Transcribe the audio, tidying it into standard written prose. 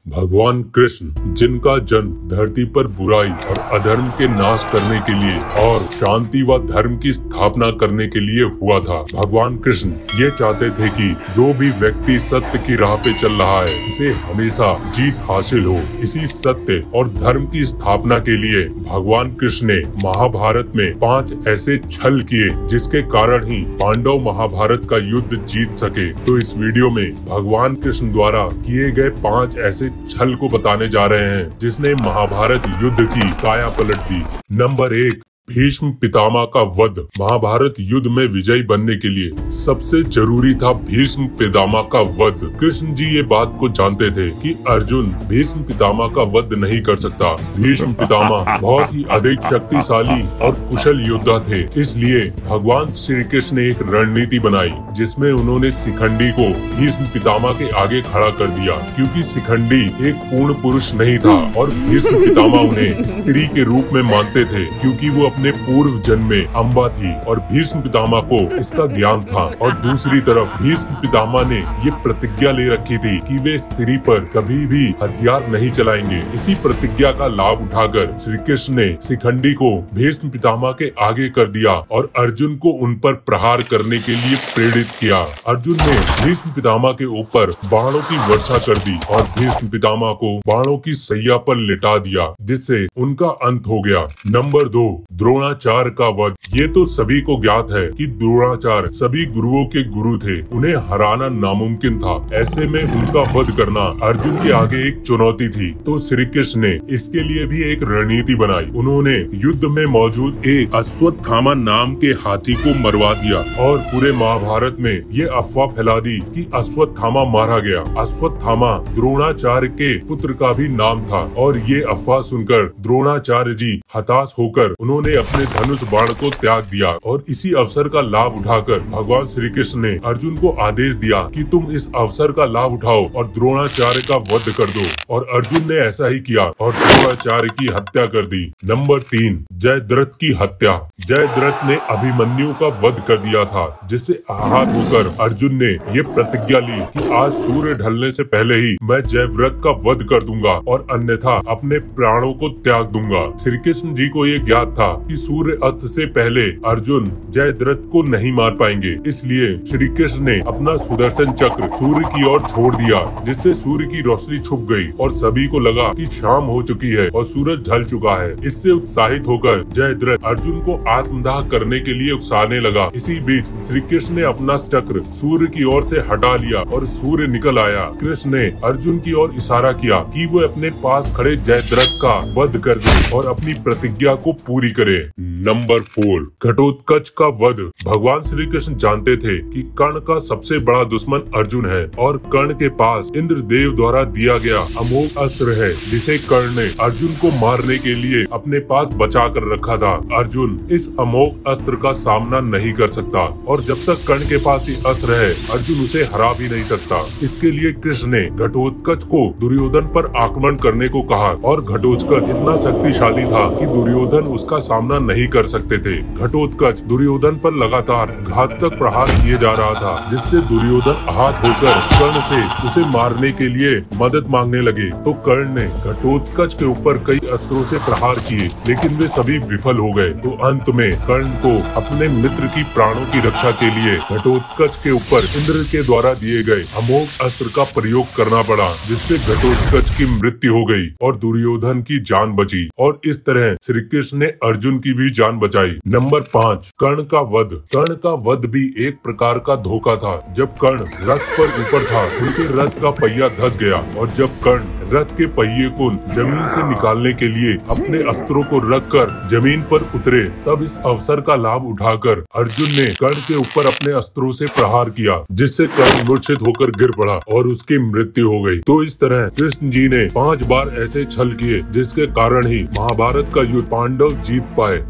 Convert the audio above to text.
भगवान कृष्ण, जिनका जन्म धरती पर बुराई और अधर्म के नाश करने के लिए और शांति व धर्म की स्थापना करने के लिए हुआ था। भगवान कृष्ण ये चाहते थे कि जो भी व्यक्ति सत्य की राह पे चल रहा है उसे हमेशा जीत हासिल हो। इसी सत्य और धर्म की स्थापना के लिए भगवान कृष्ण ने महाभारत में 5 ऐसे छल किए जिसके कारण ही पांडव महाभारत का युद्ध जीत सके। तो इस वीडियो में भगवान कृष्ण द्वारा किए गए 5 ऐसे छल को बताने जा रहे हैं जिसने महाभारत युद्ध की काया पलट दी। नंबर 1, भीष्म पितामह का वध। महाभारत युद्ध में विजयी बनने के लिए सबसे जरूरी था भीष्म पितामह का वध। कृष्ण जी ये बात को जानते थे कि अर्जुन भीष्म पितामह का वध नहीं कर सकता। भीष्म पितामह बहुत ही अधिक शक्तिशाली और कुशल योद्धा थे, इसलिए भगवान श्री कृष्ण ने एक रणनीति बनाई जिसमें उन्होंने शिखंडी को भीष्म पितामह के आगे खड़ा कर दिया, क्योंकि शिखंडी एक पूर्ण पुरुष नहीं था और भीष्म पितामह उन्हें स्त्री के रूप में मानते थे, क्योंकि वो अपने पूर्व जन्म में अम्बा थी और भीष्म पितामह को इसका ज्ञान था। और दूसरी तरफ भीष्म पितामह ने ये प्रतिज्ञा ले रखी थी कि वे स्त्री पर कभी भी हथियार नहीं चलाएंगे। इसी प्रतिज्ञा का लाभ उठाकर श्री कृष्ण ने शिखंडी को भीष्म पितामह के आगे कर दिया और अर्जुन को उन पर प्रहार करने के लिए प्रेरित किया। अर्जुन ने भीष्म पितामह के ऊपर बाणों की वर्षा कर दी और भीष्म पितामह को बाणों की सैया पर लिटा दिया, जिससे उनका अंत हो गया। नंबर 2, द्रोणाचार्य का वध। ये तो सभी को ज्ञात है कि द्रोणाचार्य सभी गुरुओं के गुरु थे, उन्हें हराना नामुमकिन था। ऐसे में उनका वध करना अर्जुन के आगे एक चुनौती थी। तो श्री कृष्ण ने इसके लिए भी एक रणनीति बनाई। उन्होंने युद्ध में मौजूद एक अश्वत्थामा नाम के हाथी को मरवा दिया और पूरे महाभारत में ये अफवाह फैला दी कि अश्वत्थामा मारा गया। अश्वत्थामा द्रोणाचार्य के पुत्र का भी नाम था और ये अफवाह सुनकर द्रोणाचार्य जी हताश होकर उन्होंने अपने धनुष बाण को त्याग दिया। और इसी अवसर का लाभ उठाकर भगवान श्री कृष्ण ने अर्जुन को आदेश दिया कि तुम इस अवसर का लाभ उठाओ और द्रोणाचार्य का वध कर दो। और अर्जुन ने ऐसा ही किया और द्रोणाचार्य की हत्या कर दी। नंबर 3, जयद्रथ की हत्या। जयद्रथ ने अभिमन्यु का वध कर दिया था, जिससे आहत होकर अर्जुन ने ये प्रतिज्ञा ली कि आज सूर्य ढलने से पहले ही मैं जयद्रथ का वध कर दूंगा और अन्यथा अपने प्राणों को त्याग दूंगा। श्री कृष्ण जी को ये ज्ञात था कि सूर्य अस्त से पहले अर्जुन जयद्रथ को नहीं मार पाएंगे, इसलिए श्री कृष्ण ने अपना सुदर्शन चक्र सूर्य की ओर छोड़ दिया, जिससे सूर्य की रोशनी छुप गई और सभी को लगा कि शाम हो चुकी है और सूरज ढल चुका है। इससे उत्साहित होकर जयद्रथ अर्जुन को आत्मदाह करने के लिए उकसाने लगा। इसी बीच श्री कृष्ण ने अपना चक्र सूर्य की ओर से हटा लिया और सूर्य निकल आया। कृष्ण ने अर्जुन की ओर इशारा किया कि वो अपने पास खड़े जयद्रथ का वध कर दे और अपनी प्रतिज्ञा को पूरी करे। नंबर 4, घटोत्कच का वध। भगवान श्री कृष्ण जानते थे कि कर्ण का सबसे बड़ा दुश्मन अर्जुन है और कर्ण के पास इंद्रदेव द्वारा दिया गया अमोघ अस्त्र है, जिसे कर्ण ने अर्जुन को मारने के लिए अपने पास बचा कर रखा था। अर्जुन इस अमोघ अस्त्र का सामना नहीं कर सकता और जब तक कर्ण के पास ये अस्त्र है अर्जुन उसे हरा भी नहीं सकता। इसके लिए कृष्ण ने घटोत्कच को दुर्योधन पर आक्रमण करने को कहा और घटोत्कच इतना शक्तिशाली था कि दुर्योधन उसका सामना नहीं कर सकते थे। घटोत्कच दुर्योधन पर लगातार घातक प्रहार किए जा रहा था, जिससे दुर्योधन आहत होकर कर्ण से उसे मारने के लिए मदद मांगने लगे। तो कर्ण ने घटोत्कच के ऊपर कई अस्त्रों से प्रहार किए, लेकिन वे सभी विफल हो गए। तो अंत में कर्ण को अपने मित्र की प्राणों की रक्षा के लिए घटोत्कच के ऊपर इंद्र के द्वारा दिए गए अमोघ अस्त्र का प्रयोग करना पड़ा, जिससे घटोत्कच की मृत्यु हो गई और दुर्योधन की जान बची। और इस तरह श्री कृष्ण ने अर्जुन की भी जान बचाई। नंबर 5, कर्ण का वध। कर्ण का वध भी एक प्रकार का धोखा था। जब कर्ण रथ पर ऊपर था उनके रथ का पहिया धंस गया और जब कर्ण रथ के पहिए को जमीन से निकालने के लिए अपने अस्त्रों को रखकर जमीन पर उतरे, तब इस अवसर का लाभ उठाकर अर्जुन ने कर्ण के ऊपर अपने अस्त्रों से प्रहार किया, जिससे कर्ण मूर्छित होकर गिर पड़ा और उसकी मृत्यु हो गई। तो इस तरह कृष्ण जी ने 5 बार ऐसे छल किए जिसके कारण ही महाभारत का युद्ध पांडव जीत पाए।